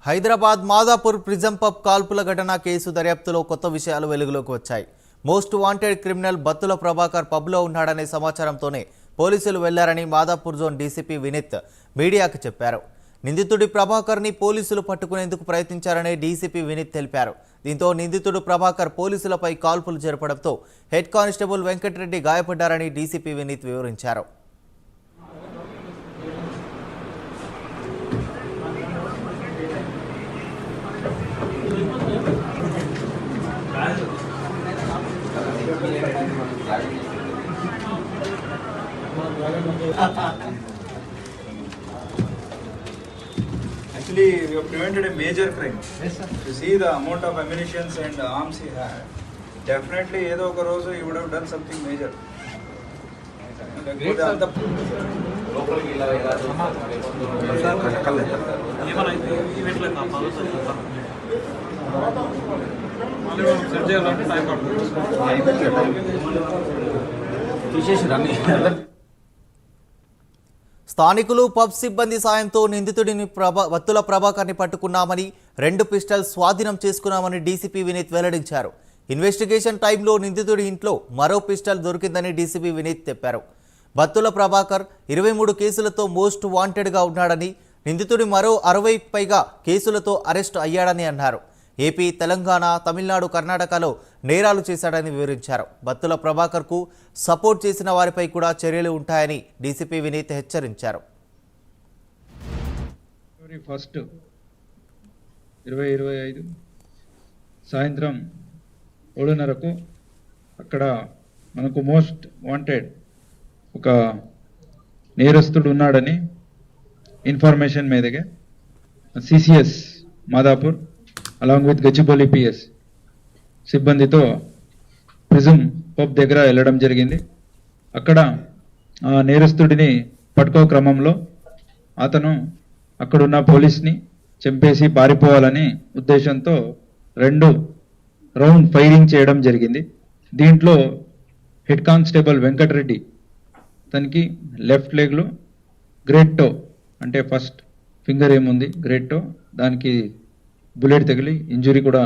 Hyderabad Madhapur prism pub కాల్పుల ఘటన case దర్యాప్తులో కొత్త విషయాలు వెలుగులోకి వచ్చాయి. Most wanted criminal Battula Prabhakar పబ్లో ఉన్నాడనే సమాచారంతోనే పోలీసులు వెళ్లారని మాదాపూర్ జోన్ డీసీపీ వినీత్ మీడియాకు చెప్పారు. నిందితుడి ప్రభాకర్ని పోలీసులు పట్టుకునేందుకు ప్రయత్నించారని డీసీపీ వినీత్ తెలిపారు. దీంతో నిందితుడు ప్రభాకర్ పోలీసులపై కాల్పులు జరపడంతో హెడ్ కానిస్టేబుల్ వెంకటరెడ్డి గాయపడ్డారని డీసీపీ వినీత్ వివరించారు. Actually, we have prevented a major crime. Yes, sir. You see the amount of ammunition and arms he had. Definitely, either oka roju he would have done something major. స్థానికులు pub సిబ్బంది సాయంతో నిందితుడిని Battula ప్రభాకర్ని పట్టుకున్నామని 2 pistols స్వాధీనం చేసుకున్నామని DCP Vineet వెల్లడించారు. Investigation టైంలో నిందితుడి ఇంట్లో మరో పిస్టల్ దొరికిందని డీసీపీ వినీత్ చెప్పారు. బత్తుల ప్రభాకర్ 23 కేసులతో మోస్ట్ వాంటెడ్గా ఉన్నాడని, నిందితుడి మరో 60 పైగా కేసులతో అరెస్టు అయ్యాడని అన్నారు. ఏపీ, తెలంగాణ, తమిళనాడు, కర్ణాటకలో నేరాలు చేశాడని వివరించారు. బత్తుల ప్రభాకర్కు సపోర్ట్ చేసిన వారిపై కూడా చర్యలు ఉంటాయని డీసీపీ వినీత్ హెచ్చరించారు. ఫిబ్రవరి 1, 2025 సాయంత్రం 7:30కు అక్కడ మనకు మోస్ట్ వాంటెడ్ ఒక నేరస్తుడు ఉన్నాడని ఇన్ఫర్మేషన్ మీదగా CCS Madhapur along with Gachibowli PS సిబ్బందితో ప్రిజం పబ్ దగ్గర వెళ్ళడం జరిగింది. అక్కడ ఆ నేరస్తుడిని పట్టుకో క్రమంలో అతను అక్కడున్న పోలీస్ని చంపేసి పారిపోవాలని ఉద్దేశంతో 2 రౌండ్ ఫైరింగ్ చేయడం జరిగింది. దీంట్లో హెడ్ కానిస్టేబుల్ వెంకటరెడ్డి తనకి లెఫ్ట్ లెగ్లో గ్రేట్ టో అంటే ఫస్ట్ ఫింగర్ ఏముంది గ్రేట్ టో దానికి బుల్లెట్ తగిలి ఇంజురీ కూడా